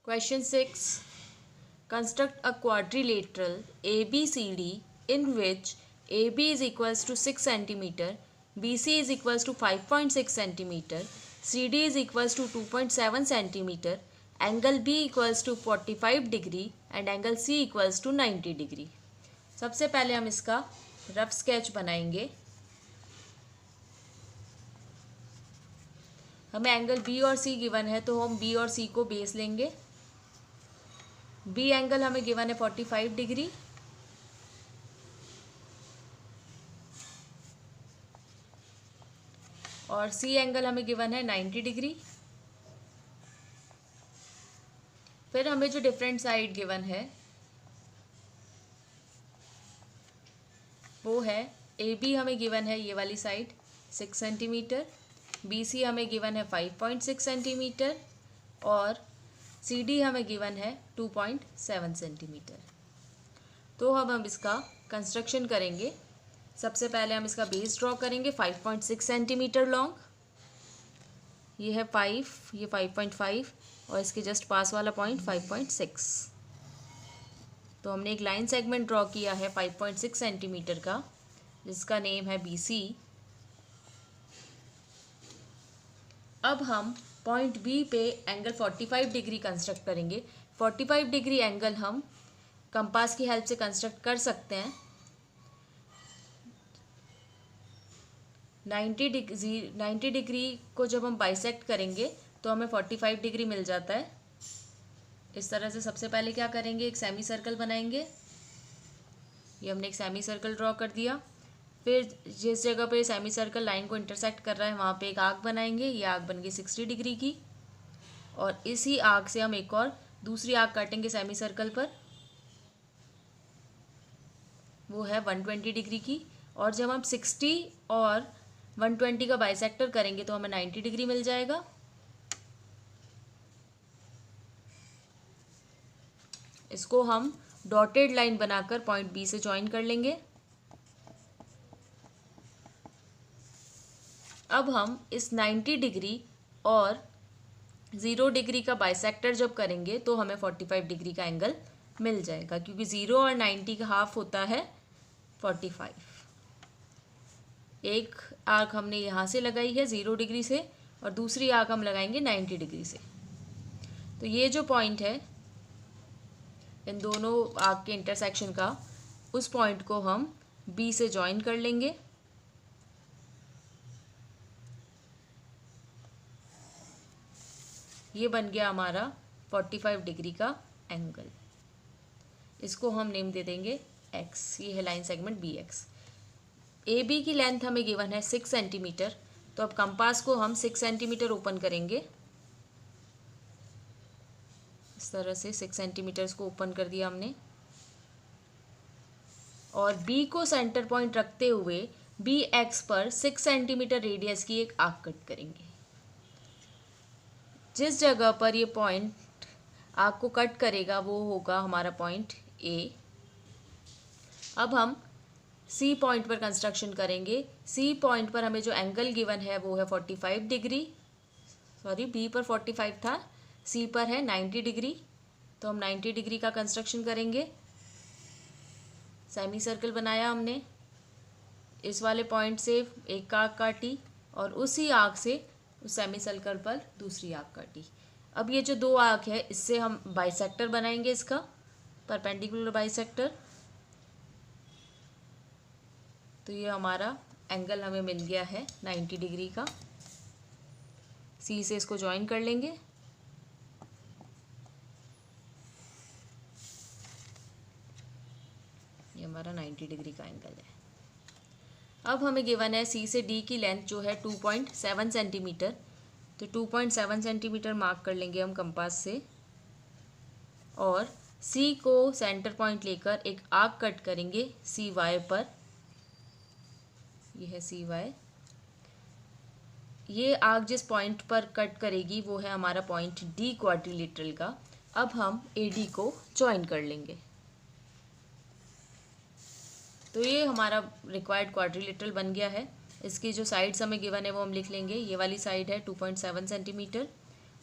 Question 6. Construct a quadrilateral ABCD in which AB is equals to 6 cm, BC is equals to 5.6 cm, CD is equals to 2.7 cm, angle B equals to 45 degree and angle C equals to 90 degree. सबसे पहले हम इसका rough sketch बनाएंगे. हमें angle B और सी given है तो हम बी और सी को बेस लेंगे. बी एंगल हमें गिवन है 45 डिग्री और सी एंगल हमें गिवन है 90 डिग्री. फिर हमें जो डिफरेंट साइड गिवन है वो है ए बी हमें गिवन है ये वाली साइड 6 सेंटीमीटर, बी सी हमें गिवन है 5.6 सेंटीमीटर और सी डी हमें गिवन है 2.7 सेंटीमीटर. तो हम इसका कंस्ट्रक्शन करेंगे. सबसे पहले हम इसका बेस ड्रॉ करेंगे 5.6 सेंटीमीटर लॉन्ग. ये है 5, ये 5.5 और इसके जस्ट पास वाला पॉइंट 5.6. तो हमने एक लाइन सेगमेंट ड्रॉ किया है 5.6 सेंटीमीटर का जिसका नेम है BC. अब हम पॉइंट बी पे एंगल 45 डिग्री कंस्ट्रक्ट करेंगे. 45 डिग्री एंगल हम कंपास की हेल्प से कंस्ट्रक्ट कर सकते हैं. 90 डिग्री को जब हम बाइसेक्ट करेंगे तो हमें 45 डिग्री मिल जाता है. इस तरह से सबसे पहले क्या करेंगे, एक सेमी सर्कल बनाएंगे. ये हमने एक सेमी सर्कल ड्रॉ कर दिया. फिर जिस जगह पे सेमी सर्कल लाइन को इंटरसेक्ट कर रहा है वहाँ पे एक आर्क बनाएंगे. ये आर्क बन गई 60 डिग्री की और इसी आर्क से हम एक और दूसरी आर्क काटेंगे सेमी सर्कल पर, वो है 120 डिग्री की. और जब हम 60 और 120 का बाइसेक्टर करेंगे तो हमें 90 डिग्री मिल जाएगा. इसको हम डॉटेड लाइन बनाकर पॉइंट बी से ज्वाइन कर लेंगे. अब हम इस 90 डिग्री और 0 डिग्री का बाइसेक्टर जब करेंगे तो हमें 45 डिग्री का एंगल मिल जाएगा क्योंकि 0 और 90 का हाफ होता है 45. एक आर्क हमने यहाँ से लगाई है 0 डिग्री से और दूसरी आर्क हम लगाएंगे 90 डिग्री से. तो ये जो पॉइंट है इन दोनों आर्क के इंटरसेक्शन का, उस पॉइंट को हम बी से ज्वाइन कर लेंगे. ये बन गया हमारा 45 डिग्री का एंगल. इसको हम नेम दे देंगे x. ये है लाइन सेगमेंट BX. AB की लेंथ हमें गिवन है 6 सेंटीमीटर. तो अब कंपास को हम 6 सेंटीमीटर ओपन करेंगे. इस तरह से 6 सेंटीमीटर को ओपन कर दिया हमने और B को सेंटर पॉइंट रखते हुए BX पर 6 सेंटीमीटर रेडियस की एक आर्क कट करेंगे. जिस जगह पर ये पॉइंट आर्क को कट करेगा वो होगा हमारा पॉइंट A. अब हम C पॉइंट पर कंस्ट्रक्शन करेंगे. C पॉइंट पर हमें जो एंगल गिवन है वो है 45 डिग्री. सॉरी, B पर 45 था, C पर है 90 डिग्री. तो हम 90 डिग्री का कंस्ट्रक्शन करेंगे. सेमी सर्कल बनाया हमने. इस वाले पॉइंट से एक आर्क काटी और उसी आर्क से उस सेमी सर्कल पर दूसरी आर्क काटी. अब ये जो दो आर्क है इससे हम बाइसेक्टर बनाएंगे, इसका परपेंडिकुलर बाइसेक्टर. तो ये हमारा एंगल हमें मिल गया है 90 डिग्री का. सी से इसको ज्वाइन कर लेंगे. ये हमारा 90 डिग्री का एंगल है. अब हमें गिवन है सी से डी की लेंथ जो है 2.7 सेंटीमीटर. तो 2.7 सेंटीमीटर मार्क कर लेंगे हम कंपास से और सी को सेंटर पॉइंट लेकर एक आर्क कट करेंगे सी वाई पर. ये है सी वाई. ये आर्क जिस पॉइंट पर कट करेगी वो है हमारा पॉइंट डी क्वाड्रिलेटरल का. अब हम ए डी को ज्वाइन कर लेंगे. तो ये हमारा रिक्वायर्ड क्वाड्रिलेटरल बन गया है. इसकी जो साइड्स हमें गिवन है वो हम लिख लेंगे. ये वाली साइड है 2.7 सेंटीमीटर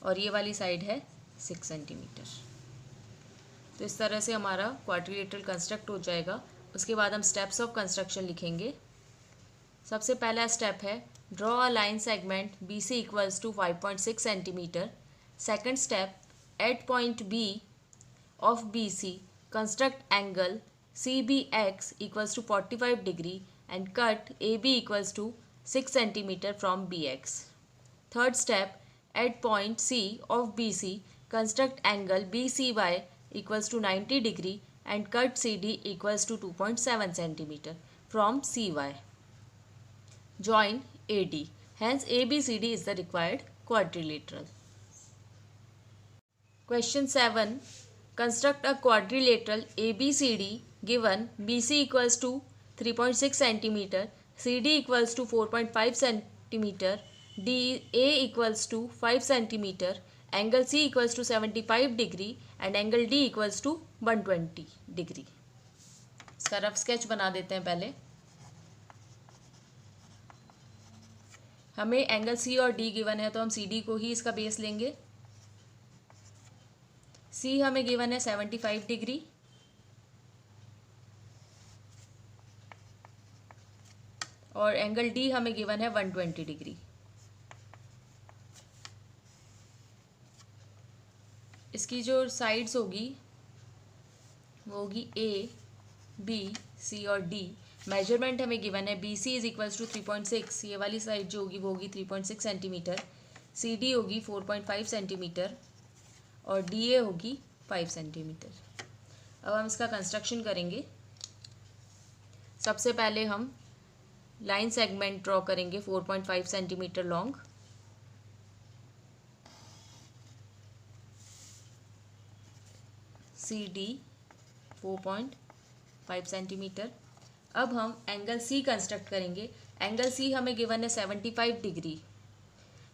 और ये वाली साइड है 6 सेंटीमीटर। तो इस तरह से हमारा क्वाड्रिलेटरल कंस्ट्रक्ट हो जाएगा। उसके बाद हम स्टेप्स ऑफ कंस्ट्रक्शन लिखेंगे। सबसे पहला स्टेप है draw a line segment B C equals to 5.6 centimetre. Second step at point B of B C construct angle C B X equals to 45 degree and cut A B equals to 6 centimetre from B X. Third step at point C of B C construct angle B C Y equals to 90 degree and cut CD equals to 2.7 centimeter from CY. Join AD. Hence ABCD is the required quadrilateral. Question 7. Construct a quadrilateral ABCD given BC equals to 3.6 centimeter, CD equals to 4.5 centimeter, DA equals to 5 centimeter, angle C equals to 75 degree and angle D equals to 120 degree. इसका rough sketch बना देते हैं पहले। हमें angle C और D given है तो हम CD को ही इसका बेस लेंगे। C हमें गिवन है 75 डिग्री और एंगल D हमें गिवन है 120 डिग्री। इसकी जो साइड्स होगी वो होगी ए, बी, सी और डी। मेजरमेंट हमें गिवन है B C is equals to 3.6, ये वाली साइड जो होगी वो होगी 3.6 सेंटीमीटर, सी डी होगी 4.5 सेंटीमीटर और डी ए होगी 5 सेंटीमीटर। अब हम इसका कंस्ट्रक्शन करेंगे। सबसे पहले हम लाइन सेगमेंट ड्रॉ करेंगे 4.5 centimetre long. C D 4.5 centimetre. अब हम एंगल सी कंस्ट्रक्ट करेंगे। एंगल सी हमें गिवन है 75 डिग्री।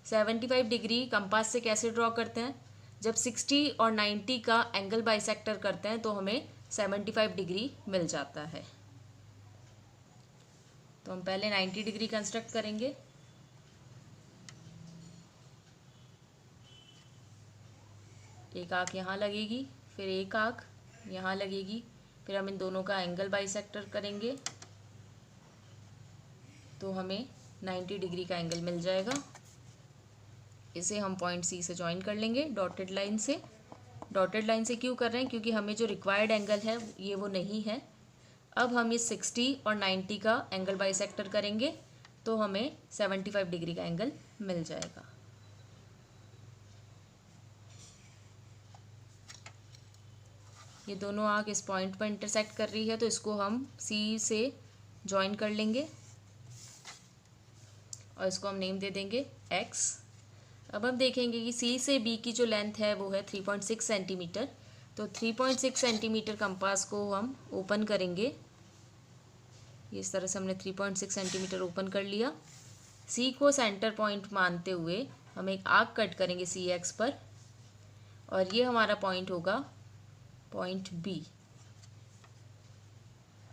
75 डिग्री कंपास से कैसे ड्रॉ करते हैं? जब 60 और 90 का एंगल बाइसेक्टर करते हैं तो हमें 75 डिग्री मिल जाता है। तो हम पहले 90 डिग्री कंस्ट्रक्ट करेंगे। एक आंख यहाँ लगेगी, फिर एक आंख यहाँ लगेगी, फिर हम इन दोनों का एंगल बाइसेक्टर करेंगे तो हमें 90 डिग्री का एंगल मिल जाएगा। इसे हम पॉइंट सी से ज्वाइन कर लेंगे डॉटेड लाइन से। डॉटेड लाइन से क्यों कर रहे हैं? क्योंकि हमें जो रिक्वायर्ड एंगल है ये वो नहीं है। अब हम इस 60 और 90 का एंगल बाइसेक्टर करेंगे तो हमें 75 डिग्री का एंगल मिल जाएगा। ये दोनों आंख इस पॉइंट पर इंटरसेक्ट कर रही है तो इसको हम सी से ज्वाइन कर लेंगे और इसको हम नेम दे देंगे एक्स। अब हम देखेंगे कि सी से बी की जो लेंथ है वो है 3.6 सेंटीमीटर। तो 3.6 सेंटीमीटर कंपास को हम ओपन करेंगे। इस तरह से हमने 3.6 सेंटीमीटर ओपन कर लिया। सी को सेंटर पॉइंट मानते हुए हम एक आर्क कट करेंगे सी एक्स पर और ये हमारा पॉइंट होगा पॉइंट बी।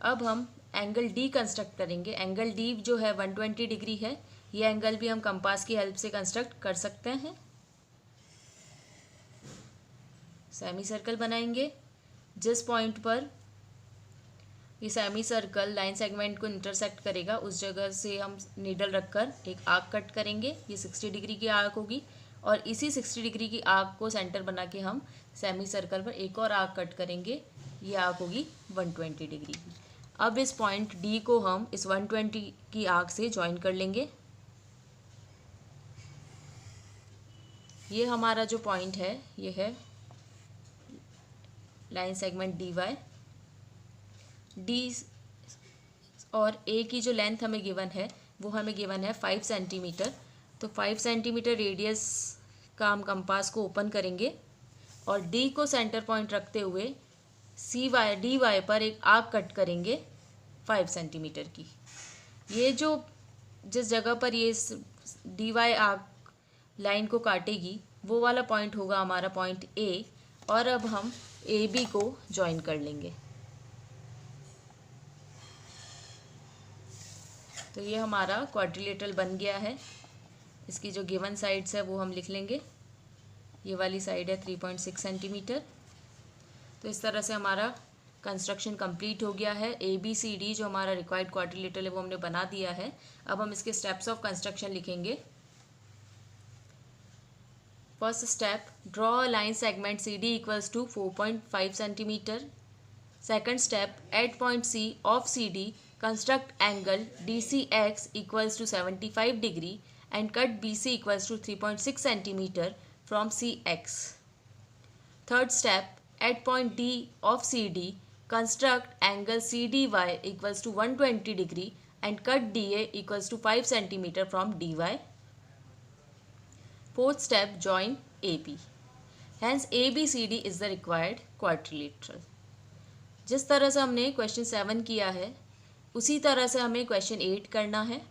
अब हम एंगल डी कंस्ट्रक्ट करेंगे। एंगल डी जो है 120 डिग्री है। ये एंगल भी हम कंपास की हेल्प से कंस्ट्रक्ट कर सकते हैं। सेमी सर्कल बनाएंगे। जिस पॉइंट पर ये सेमी सर्कल लाइन सेगमेंट को इंटरसेक्ट करेगा उस जगह से हम नीडल रखकर एक आर्क कट करेंगे। ये 60 डिग्री की आर्क होगी और इसी 60 डिग्री की आर्क को सेंटर बना के हम सेमी सर्कल पर एक और आर्क कट करेंगे। ये आर्क होगी 120 डिग्री की। अब इस पॉइंट डी को हम इस 120 की आर्क से ज्वाइन कर लेंगे। ये हमारा जो पॉइंट है ये है line segment D Y. D और ए की जो लेंथ हमें गिवन है वो हमें गिवन है 5 सेंटीमीटर। तो 5 सेंटीमीटर रेडियस का हम कंपास को ओपन करेंगे और डी को सेंटर पॉइंट रखते हुए सी वाई डी वाई पर एक आर्क कट करेंगे 5 सेंटीमीटर की। ये जो जिस जगह पर ये डी वाई आर्क लाइन को काटेगी वो वाला पॉइंट होगा हमारा पॉइंट ए। और अब हम ए बी को ज्वाइन कर लेंगे। तो ये हमारा क्वाड्रिलेटरल बन गया है। इसकी जो गिवन साइड्स है वो हम लिख लेंगे। ये वाली साइड है 3.6 सेंटीमीटर। तो इस तरह से हमारा कंस्ट्रक्शन कंप्लीट हो गया है। ABCD जो हमारा रिक्वायर्ड क्वाड्रिलेटरल है वो हमने बना दिया है। अब हम इसके स्टेप्स ऑफ कंस्ट्रक्शन लिखेंगे। First step, draw a line segment CD equals to 4.5 centimetre. Second step, at point C of CD construct angle DCX equals to 75 degree and cut BC equals to 3.6 centimetre from CX। Third step, at point D of CD, construct angle CDY equals to 120 degree and cut DA equals to 5 centimeter from DY. Fourth step, join AB. Hence ABCD is the required quadrilateral. जिस तरह से हमने question 7 किया है उसी तरह से हमें क्वेश्चन 8 करना है।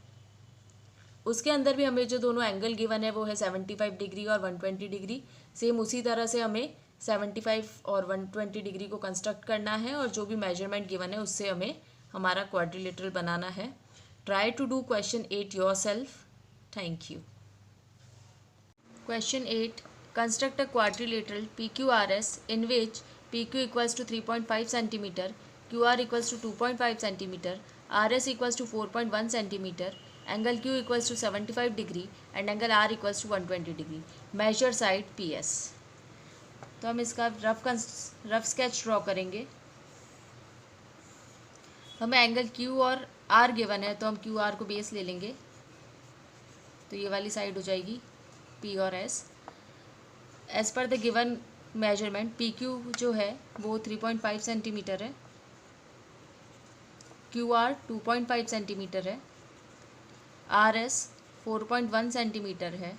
उसके अंदर भी हमें जो दोनों एंगल गिवन है वो है 75 डिग्री और 120 डिग्री। सेम उसी तरह से हमें 75 और 120 डिग्री को कंस्ट्रक्ट करना है और जो भी मेजरमेंट गिवन है उससे हमें हमारा क्वाड्रिलेटरल बनाना है। Try to do question 8 yourself. Thank you. Question 8, construct a quadrilateral PQRS in which PQ equals to 3.5 centimeter, QR equals to 2.5 centimeter, RS equals to 4.1 centimeter, angle Q equals to 75 degree and angle R equals to 120 degree. Measure side PS. तो हम इसका rough sketch draw करेंगे। हमें angle Q और R given है तो हम QR को बेस ले लेंगे। तो ये वाली साइड हो जाएगी P और S। As per the given measurement PQ जो है वो 3.5 सेंटीमीटर है, QR 2.5 सेंटीमीटर है, RS 4.1 सेंटीमीटर है,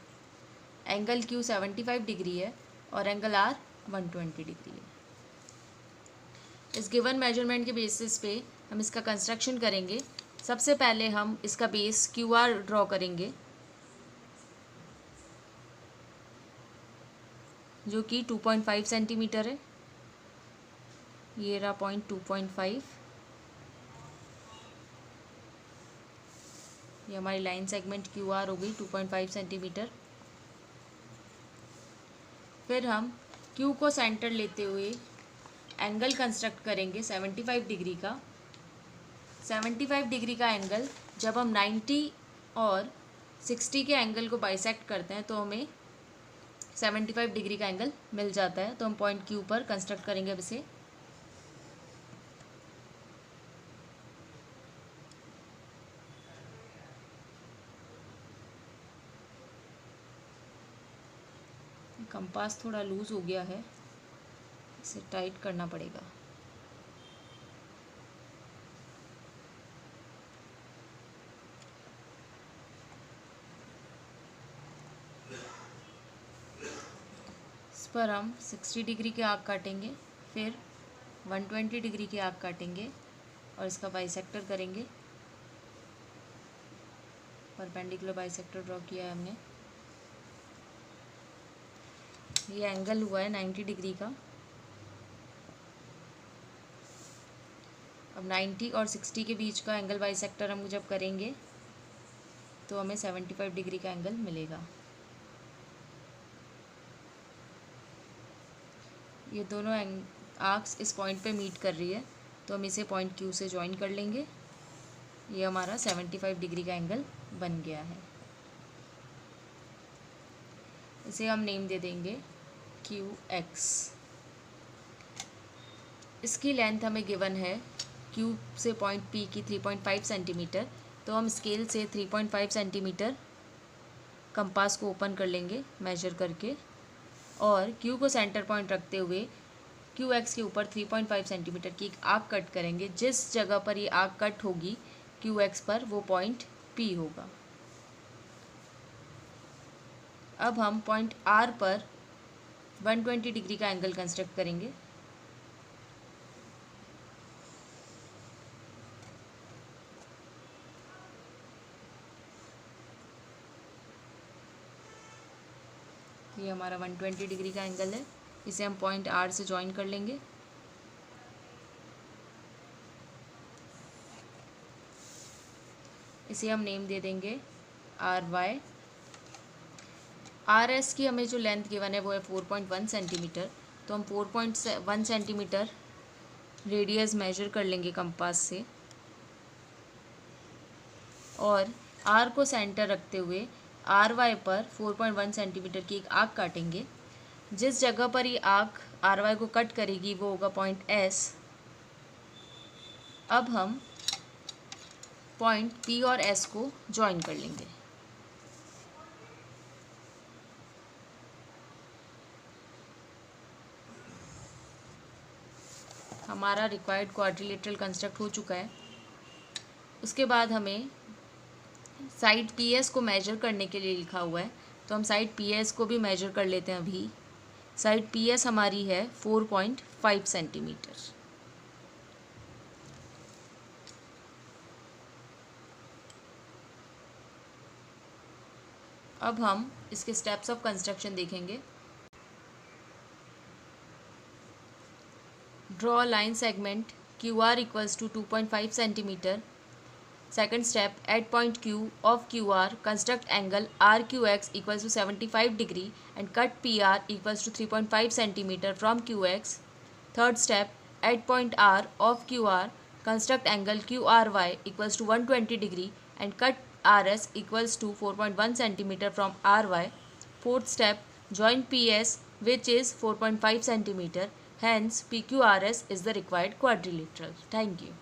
एंगल Q 75 डिग्री है और एंगल R 120 डिग्री है। इस गिवन मेजरमेंट के बेसिस पे हम इसका कंस्ट्रक्शन करेंगे। सबसे पहले हम इसका बेस QR ड्रॉ करेंगे जो कि 2.5 सेंटीमीटर है। ये रहा पॉइंट 2.5। ये हमारी लाइन सेगमेंट QR हो गई 2.5 सेंटीमीटर। फिर हम Q को सेंटर लेते हुए एंगल कंस्ट्रक्ट करेंगे 75 डिग्री का। 75 डिग्री का एंगल जब हम 90 और 60 के एंगल को बाइसेक्ट करते हैं तो हमें 75 डिग्री का एंगल मिल जाता है। तो हम पॉइंट Q पर कंस्ट्रक्ट करेंगे अब इसे। कंपास थोड़ा लूज हो गया है, इसे टाइट करना पड़ेगा। इस पर हम 60 डिग्री के आर्क काटेंगे, फिर 120 डिग्री के आर्क काटेंगे और इसका बाइसेक्टर करेंगे। परपेंडिकुलर बाइसेक्टर ड्रॉ किया है हमने। ये एंगल हुआ है 90 डिग्री का। अब 90 और 60 के बीच का एंगल बाइसेक्टर हम जब करेंगे तो हमें 75 डिग्री का एंगल मिलेगा। ये दोनों आर्क्स इस पॉइंट पे मीट कर रही है तो हम इसे पॉइंट Q से ज्वाइन कर लेंगे। ये हमारा 75 डिग्री का एंगल बन गया है। इसे हम नेम दे देंगे QX। इसकी लेंथ हमें गिवन है Q से पॉइंट P की 3.5 सेंटीमीटर। तो हम स्केल से 3.5 सेंटीमीटर कंपास को ओपन कर लेंगे मेजर करके और Q को सेंटर पॉइंट रखते हुए QX के ऊपर 3.5 सेंटीमीटर की एक आर्क कट करेंगे। जिस जगह पर ये आर्क कट होगी QX पर वो पॉइंट P होगा। अब हम पॉइंट R पर 120 डिग्री का एंगल कंस्ट्रक्ट करेंगे। ये हमारा 120 डिग्री का एंगल है। इसे हम पॉइंट R से ज्वाइन कर लेंगे। इसे हम नेम दे देंगे RY। आर एस की हमें जो लेंथ गिवन है वो है 4.1 सेंटीमीटर, तो हम 4.1 सेंटीमीटर रेडियस मेजर कर लेंगे कंपास से और आर को सेंटर रखते हुए आर वाई पर 4.1 सेंटीमीटर की एक आर्क काटेंगे। जिस जगह पर ये आर्क आर वाई को कट करेगी वो होगा पॉइंट एस। अब हम पॉइंट पी और एस को ज्वाइन कर लेंगे। हमारा रिक्वायर्ड क्वाड्रिलेटरल कंस्ट्रक्ट हो चुका है। उसके बाद हमें साइड पी एस को मेजर करने के लिए लिखा हुआ है, तो हम साइड पी एस को भी मेजर कर लेते हैं अभी। साइड पी एस हमारी है 4.5 सेंटीमीटर। अब हम इसके स्टेप्स ऑफ कंस्ट्रक्शन देखेंगे। Draw line segment Q R equals to 2.5 centimetre. Second step, at point Q of QR, construct angle RQX equals to 75 degree and cut PR equals to 3.5 centimeter from QX. Third step, at point R of QR, construct angle QRY equals to 120 degree and cut RS equals to 4.1 centimeter from RY. Fourth step, join PS which is 4.5 centimeter. Hence, PQRS is the required quadrilateral. Thank you.